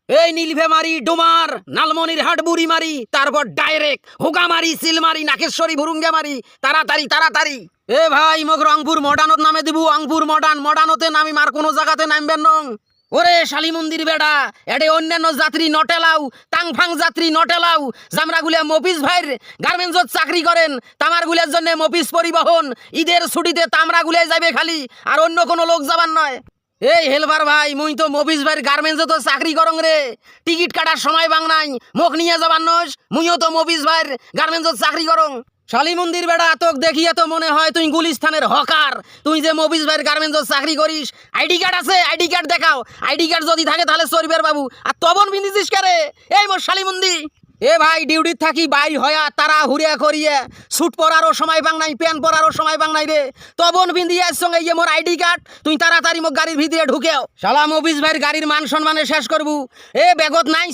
এই নীলভে মারি ডোমার নালমনির হাট বুড়ি মারি তারপর ডাইরেক্ট হুগা মারি সিল মারি নাকেশ্বরী ভুরুঙ্গে মারি তাড়াতাড়ি তাড়াতাড়ি। এ ভাই মোক রংপুর মডার্নত নামে দিব অংপুর মডার্নতে নামি মার কোনো জায়গাতে নামবেন নং। ওরে শালী মন্দির বেড়া এডে অন্যান্য যাত্রী নটেলাও টাংফাং যাত্রী নটেলাও জামরা গুলিয়া মফিস ভাইর গার্মেন্টসত চাকরি করেন তামার গুলিয়ার জন্য মফিস পরিবহন ঈদের ছুটিতে তামরা গুলিয়ে যাবে খালি আর অন্য কোনো লোক যাবার নয়। এই হেলবার ভাই মুই তো মফিস ভাইয়ের গার্মেন্টসে তো চাকরি করং রে, টিকিট কাটার সময় বাং নাই মোক নিয়ে যাবার নস, মুইও তো মফিস ভাইয়ের গার্মেন্টসত চাকরি করং। শালী মন্দির বেড়া তোক দেখিয়ে তো মনে হয় তুই গুলিস্তানের হকার, তুই যে মফিস ভাইয়ের গার্মেন্টসত চাকরি করিস। আইডি কার্ড আছে? আইডি কার্ড দেখাও। আইডি কার্ড যদি থাকে তাহলে চরিবের বাবু, আর তবন বিন্দিছিস কারে? এই মোর শালী মন্দির এ ভাই ডিউটিত থাকি বাইর হয়া তারা হুরিয়া করিয়ে স্যুট পরারও সময় বাং নাই প্যান্ট পরারও সময় বাং নাই রে, তবন বিন্দিয়ার সঙ্গে ইয়ে মোর আইডি কার্ড তুই তাড়াতাড়ি মোক গাড়ির ভিতরে ঢুকেও। শালা মফিস ভাইয়ের গাড়ির মান সম্মানে শেষ করবু। এ বেগত নাই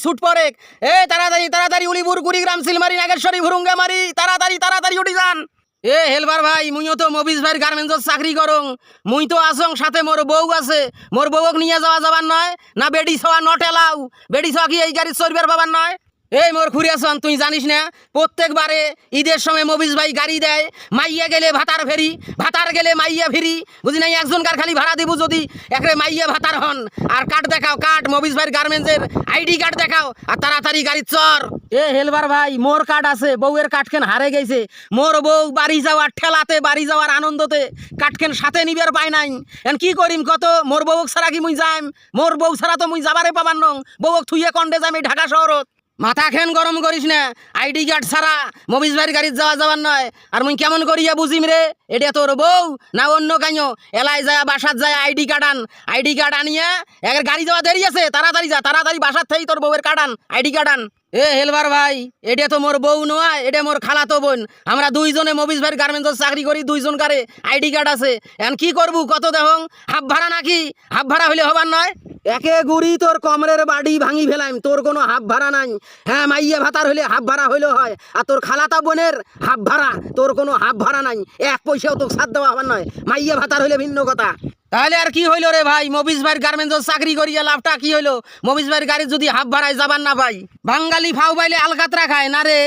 স্যুট পরে এ তাড়াতাড়ি তাড়াতাড়ি উলিপুর কুড়িগ্রাম সিলমারি নাগেশ্বরী ভুরুঙ্গা মারি তাড়াতাড়ি তাড়াতাড়ি উঠি যান। এ হেলবার ভাই মুইও তো মফিস ভাইয়ের গার্মেন্টসত চাকরি করং, মুই তো আসং সাথে মোর বউ আছে, মোর বউক নিয়ে যাবার নয় না বেডি ছোয়া নটেলাও, বেডি ছোয়া কি এই গাড়ির চড়বার পাবার নয়। এই মোর খুরিয়াছন তুই জানিস না প্রত্যেকবারে ঈদের সময় মফিস ভাই গাড়ি দেয়, মাইয়া গেলে ভাতার ফেরি, ভাতার গেলে মাইয়া ফেরি, বুঝি নাই একজনকার খালি ভাড়া দিব যদি একরে মাইয়া ভাতার হন। আর কার্ড দেখাও, কার্ড মফিস ভাইয়ের গার্মেন্টসের আইডি কার্ড দেখাও আর তাড়াতাড়ি গাড়ি চর। এ হেলবার ভাই মোর কার্ড আছে, বউয়ের কাঠকেন হারে গেছে, মোর বউ বাড়ি যাওয়ার ঠেলাতে বাড়ি যাওয়ার আনন্দতে কাঠকেন সাথে নিবার পাই নাই। এখন কি করিম কত, মোর বউক ছাড়া কি মুই যাইম? মোর বউ ছাড়া তো মুই যাবারে পাবার নং, বউক থুইয়ে কন্ডে যাম এই ঢাকা শহরত। মাথা খেন গরম করিস না, আইডি কার্ড ছাড়া মফিস ভাইয়ের গাড়ির যাবার নয়। আর মুই কেমন করিয়া বুঝিম রে এটা তোর বউ না অন্য কাইও? এলাই যায় বাসাত যায় আইডি কার্ড আন, আইডি কার্ড আনিয়া এর গাড়ি যাওয়া দেরি আছে, তাড়াতাড়ি যা, তাড়াতাড়ি বাসার থেকেই তোর বউয়ের কার্ড আন, আইডি কার্ড আন। এ হেলবার ভাই এটা তো মোর বউ নয়, এটা মোর খালাতো বোন, আমরা দুইজনে মফিস ভাইয়ের গার্মেন্টসত চাকরি করি, দুইজন কারে আইডি কার্ড আছে। এখন কি করবো কত দেহং? হাফ ভাড়া নাকি? হাফ ভাড়া হইলে হবার নয়? একে গুড়ি তোর কমরের বাড়ি ভাঙি ফেলাইম, তোর কোনো হাফ ভাড়া নাই। হ্যাঁ মাইয়া ভাতার হইলে হাফ ভাড়া হইলেও হয়, আর তোর খালাতা বোনের হাফ ভাড়া, তোর কোনো হাফ ভাড়া নাই, এক পয়সাও তোকে সাথ দেওয়া হবার নয়। মাইয়া ভাতার হইলে ভিন্ন কথা। তাহলে আর কি হইলো রে ভাই, মফিস ভাইয়ের গার্মেন্টসত চাকরি করিয়া লাভটা কি হইলো? মফিস ভাইয়ের গাড়ির যদি হাফ ভাড়ায় যাবার না ভাই, বাঙালি ফাউ পাইলে আলকাতরা খায় না রে।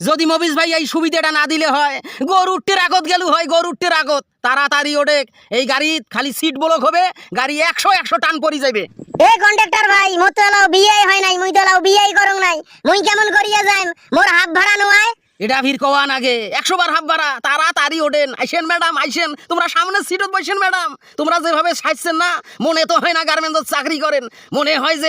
যদি মফিস ভাই এই সুবিধাটা না দিলে হয়, গরুর টেরাকত গেলু হয়, গরুর টেরাকত তাড়াতাড়ি ওডেক এই গাড়ি খালি সিট ব্লক হবে, গাড়ি 100 টান পরি যাবে। এ কন্ডাক্টর ভাই মোর তো লাও বিয়ে হয় নাই, মুই তো লাও বিয়ে করং নাই, মুই কেমন করিয়া যাইম? মোর হাফ ভাড়া নয় এটা ভিড় কওয়ান আগে 100 বার হাফ ভাড়া, তাড়াতাড়ি ওঠেন। আইসেন ম্যাডাম আইসেন, তোমরা সামনের সিটত বসেন ম্যাডাম, তোমরা যেভাবে সাজছেন না মনে তো হয় না গার্মেন্টসত চাকরি করেন, মনে হয় যে